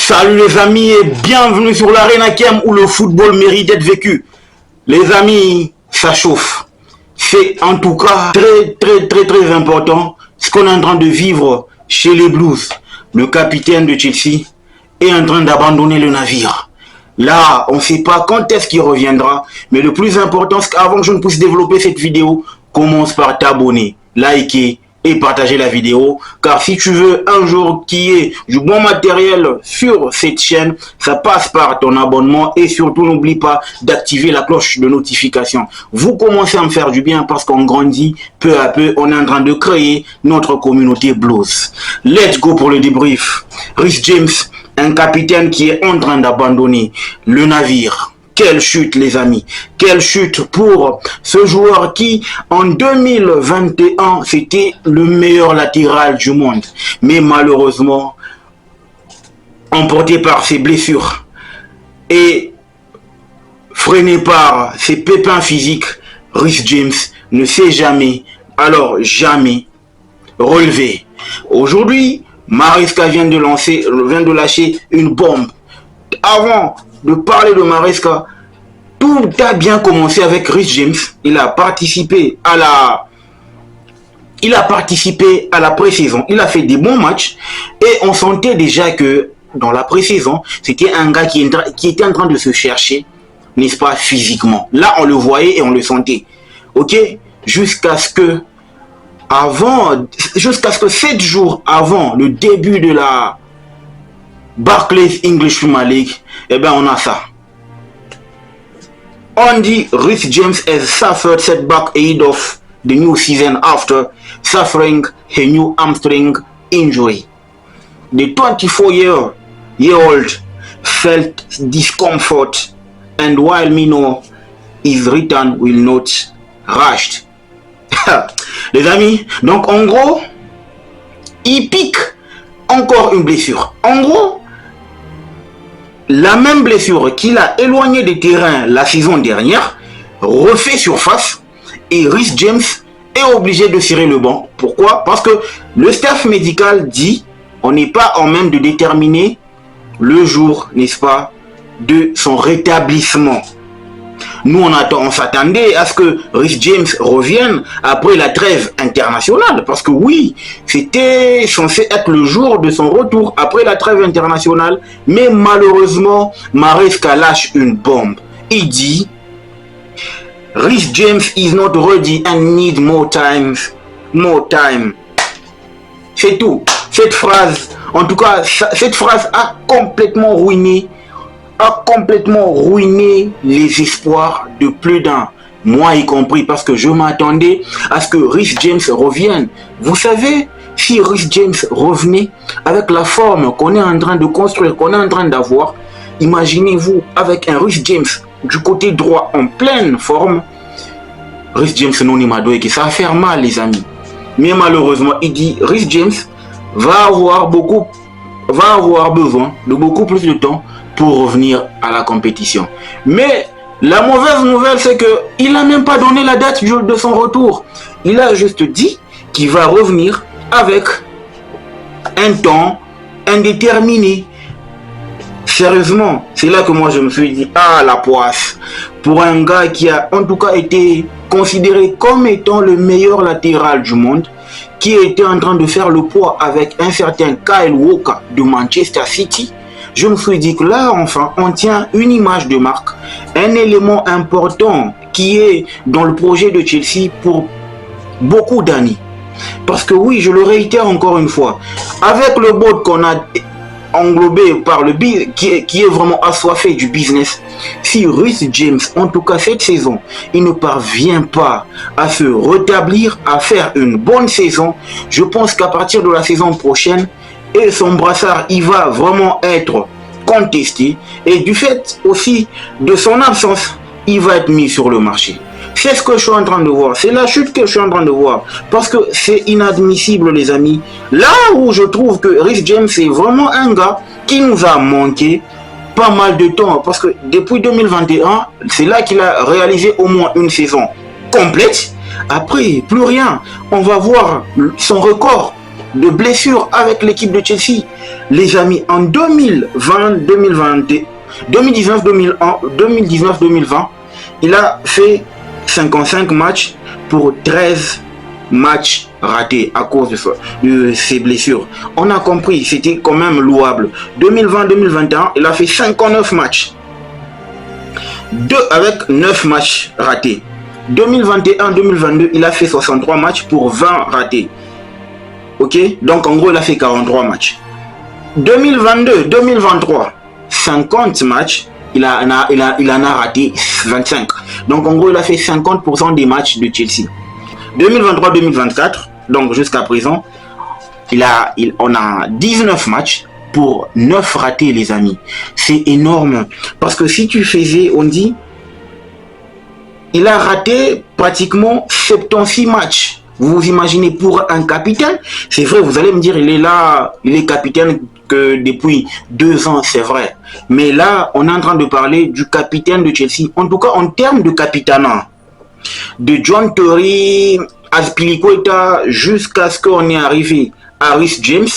Salut les amis et bienvenue sur l'Arena Kem où le football mérite d'être vécu. Les amis, ça chauffe. C'est en tout cas très important ce qu'on est en train de vivre chez les Blues. Le capitaine de Chelsea est en train d'abandonner le navire. Là, on ne sait pas quand est-ce qu'il reviendra, mais le plus important, c'est qu'avant que je ne puisse développer cette vidéo, commence par t'abonner, liker et partager la vidéo, car si tu veux un jour qu'il y ait du bon matériel sur cette chaîne, ça passe par ton abonnement et surtout n'oublie pas d'activer la cloche de notification. Vous commencez à me faire du bien parce qu'on grandit peu à peu, on est en train de créer notre communauté Blues. Let's go pour le débrief. Reece James, un capitaine qui est en train d'abandonner le navire. Quelle chute les amis, quelle chute pour ce joueur qui en 2021 c'était le meilleur latéral du monde. Mais malheureusement, emporté par ses blessures et freiné par ses pépins physiques, Reece James ne s'est jamais relevé. Aujourd'hui, Maresca vient de lâcher une bombe. Avant de parler de Maresca, tout a bien commencé avec Reece James. Il a participé à la pré-saison. Il a fait des bons matchs et on sentait déjà que dans la pré-saison, c'était un gars qui était en train de se chercher, n'est-ce pas, physiquement. Là, on le voyait et on le sentait. Ok, jusqu'à ce que 7 jours avant le début de la Barclays English Premier League, eh ben on a ça. On dit Reece James has suffered setback ahead of the new season after suffering a new hamstring injury. The 24-year-old felt discomfort and while Mino his return will not rushed. Les amis, donc en gros, il pique encore une blessure. En gros, la même blessure qu'il a éloigné des terrains la saison dernière refait surface et Reece James est obligé de serrer le banc. Pourquoi? Parce que le staff médical dit on n'est pas en même de déterminer le jour, n'est-ce pas, de son rétablissement. Nous, on s'attendait à ce que Reece James revienne après la trêve internationale. Parce que oui, c'était censé être le jour de son retour après la trêve internationale. Mais malheureusement, Maresca lâche une bombe. Il dit, Reece James is not ready and need more time. C'est tout. Cette phrase, en tout cas, cette phrase a complètement ruiné les espoirs de plus d'un, moi y compris, parce que je m'attendais à ce que Reece James revienne. Vous savez, si Reece James revenait avec la forme qu'on est en train de construire, qu'on est en train d'avoir, imaginez-vous avec un Reece James du côté droit en pleine forme, Reece James non imado et que ça va faire mal les amis. Mais malheureusement, il dit Reece James va avoir besoin de beaucoup plus de temps pour revenir à la compétition. Mais la mauvaise nouvelle, c'est qu'il n'a même pas donné la date de son retour. Il a juste dit qu'il va revenir avec un temps indéterminé. Sérieusement, c'est là que moi je me suis dit, ah la poisse, pour un gars qui a en tout cas été considéré comme étant le meilleur latéral du monde, qui était en train de faire le poids avec un certain Kyle Walker de Manchester City, je me suis dit que là, enfin, on tient une image de marque, un élément important qui est dans le projet de Chelsea pour beaucoup d'années. Parce que oui, je le réitère encore une fois, avec le board qu'on a englobé par le qui est vraiment assoiffé du business, si Reece James, en tout cas cette saison, il ne parvient pas à se rétablir, à faire une bonne saison, je pense qu'à partir de la saison prochaine, et son brassard, il va vraiment être contesté. Et du fait aussi de son absence, il va être mis sur le marché. C'est ce que je suis en train de voir. C'est la chute que je suis en train de voir. Parce que c'est inadmissible, les amis. Là où je trouve que Reece James est vraiment un gars qui nous a manqué pas mal de temps. Parce que depuis 2021, c'est là qu'il a réalisé au moins une saison complète. Après, plus rien. On va voir son record de blessures avec l'équipe de Chelsea. Les amis, en 2019-2020, il a fait 55 matchs pour 13 matchs ratés à cause de ses blessures. On a compris, c'était quand même louable. 2020-2021, il a fait 59 matchs. Avec 9 matchs ratés. 2021-2022, il a fait 63 matchs pour 20 ratés. Ok? Donc en gros, il a fait 43 matchs. 2022-2023, 50 matchs, il en a raté 25. Donc en gros, il a fait 50% des matchs de Chelsea. 2023-2024, donc jusqu'à présent, on a 19 matchs pour 9 ratés, les amis. C'est énorme. Parce que si tu faisais, on dit, il a raté pratiquement 76 matchs. Vous vous imaginez, pour un capitaine, c'est vrai, vous allez me dire, il est là, il est capitaine que depuis 2 ans, c'est vrai. Mais là, on est en train de parler du capitaine de Chelsea. En tout cas, en termes de capitanat, de John Terry, Azpilicueta, jusqu'à ce qu'on est arrivé à Reece James.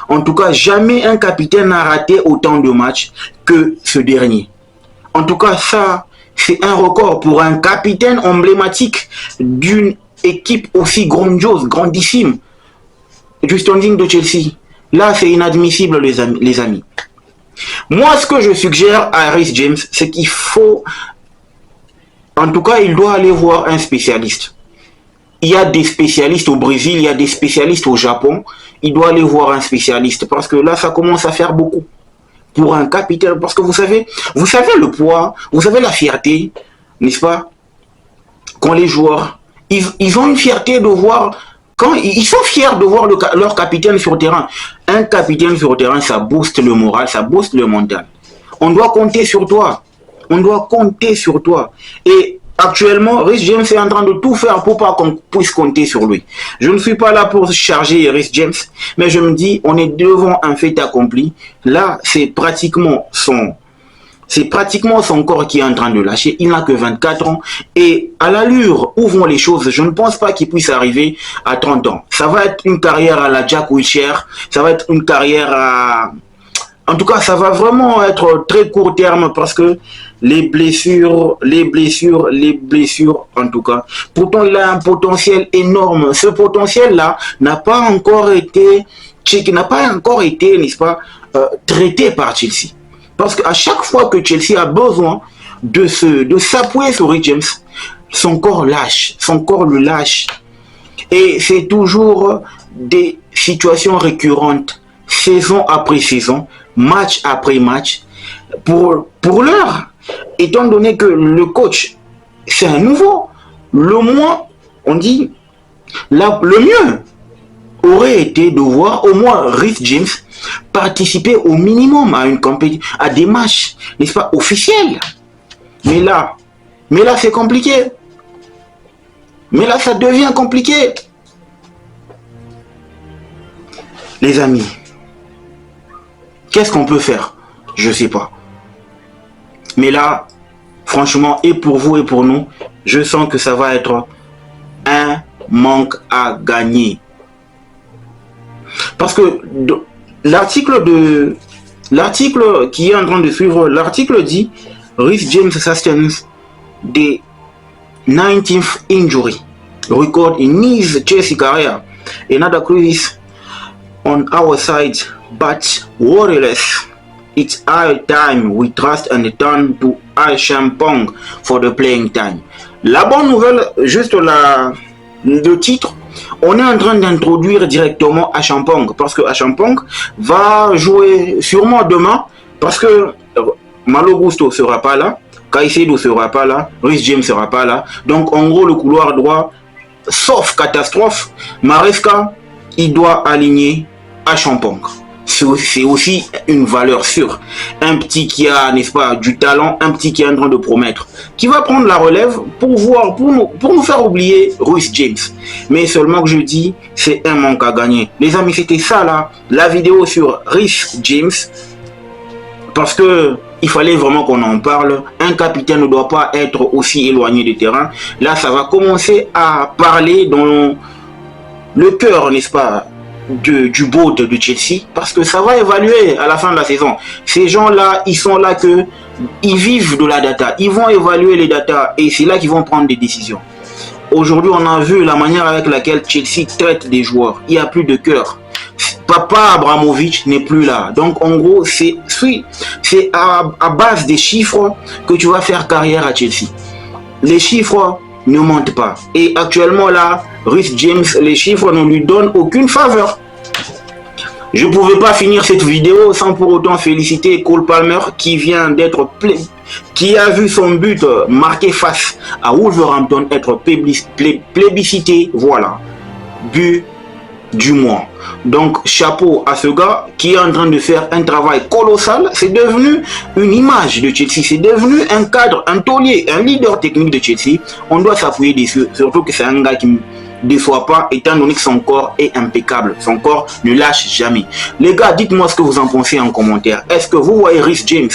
En tout cas, jamais un capitaine n'a raté autant de matchs que ce dernier. En tout cas, ça, c'est un record pour un capitaine emblématique d'une équipe aussi grandiose, grandissime, du standing de Chelsea. Là, c'est inadmissible, les amis. Moi, ce que je suggère à Reece James, c'est qu'il faut... En tout cas, il doit aller voir un spécialiste. Il y a des spécialistes au Brésil, il y a des spécialistes au Japon. Il doit aller voir un spécialiste parce que là, ça commence à faire beaucoup pour un capitaine. Parce que vous savez le poids, vous savez la fierté, n'est-ce pas? Quand les joueurs, ils ont une fierté de voir, quand ils sont fiers de voir leur capitaine sur le terrain. Un capitaine sur le terrain, ça booste le moral, ça booste le mental. On doit compter sur toi. On doit compter sur toi. Et actuellement, Reece James est en train de tout faire pour pas qu'on puisse compter sur lui. Je ne suis pas là pour charger Reece James, mais je me dis, on est devant un fait accompli. Là, c'est pratiquement son corps qui est en train de lâcher. Il n'a que 24 ans. Et à l'allure où vont les choses, je ne pense pas qu'il puisse arriver à 30 ans. Ça va être une carrière à la Jack Wilshere. Ça va être une carrière à... En tout cas, ça va vraiment être très court terme parce que les blessures, en tout cas. Pourtant, il a un potentiel énorme. Ce potentiel-là n'a pas encore été, n'est-ce pas, traité par Chelsea. Parce qu'à chaque fois que Chelsea a besoin de s'appuyer sur Reece James, son corps le lâche. Et c'est toujours des situations récurrentes, saison après saison, match après match. Pour l'heure, étant donné que le coach, c'est un nouveau, le moins, on dit, le mieux aurait été de voir au moins Reece James participer au minimum à une compétition, à des matchs, n'est-ce pas, officiels. Mais là c'est compliqué. Mais là, ça devient compliqué. Les amis, qu'est-ce qu'on peut faire? Je sais pas. Mais là, franchement, et pour vous et pour nous, je sens que ça va être un manque à gagner. Parce que l'article qui est en train de suivre, l'article dit Reece James sustains the 19th injury record in his Chelsea career. Another crisis on our side, but worryless. It's high time we trust and turn to Achampong for the playing time. La bonne nouvelle, juste le titre, on est en train d'introduire directement Achampong parce que Achampong va jouer sûrement demain parce que Malo Gusto sera pas là, Caicedo sera pas là, Reece James sera pas là. Donc en gros le couloir droit, sauf catastrophe, Maresca, il doit aligner Achampong. C'est aussi une valeur sûre. Un petit qui a, n'est-ce pas, du talent, un petit qui est en train de promettre, qui va prendre la relève pour nous faire oublier Reece James. Mais seulement que je dis, c'est un manque à gagner. Les amis, c'était ça là, la vidéo sur Reece James. Parce que il fallait vraiment qu'on en parle. Un capitaine ne doit pas être aussi éloigné du terrain. Là, ça va commencer à parler dans le cœur, n'est-ce pas, du board de Chelsea, parce que ça va évaluer à la fin de la saison. Ces gens-là, ils sont là que ils vivent de la data, ils vont évaluer les data et c'est là qu'ils vont prendre des décisions. Aujourd'hui, on a vu la manière avec laquelle Chelsea traite des joueurs. Il n'y a plus de cœur. Papa Abramovich n'est plus là. Donc, en gros, c'est à base des chiffres que tu vas faire carrière à Chelsea. Les chiffres ne mentent pas. Et actuellement, là, Reece James, les chiffres ne lui donnent aucune faveur. Je ne pouvais pas finir cette vidéo sans pour autant féliciter Cole Palmer qui vient d'être qui a vu son but marqué face à Wolverhampton être plébiscité. Voilà, but du mois. Donc chapeau à ce gars qui est en train de faire un travail colossal. C'est devenu une image de Chelsea, c'est devenu un cadre, un taulier, un leader technique de Chelsea. On doit s'appuyer dessus, surtout que c'est un gars qui ne déçoit pas étant donné que son corps est impeccable, son corps ne lâche jamais. Les gars, dites-moi ce que vous en pensez en commentaire. Est-ce que vous voyez Reece James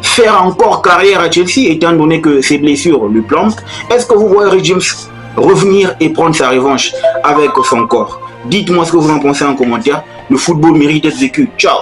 faire encore carrière à Chelsea étant donné que ses blessures lui plombent? Est-ce que vous voyez Reece James revenir et prendre sa revanche avec son corps? Dites-moi ce que vous en pensez en commentaire. Le football mérite d'être vécu. Ciao.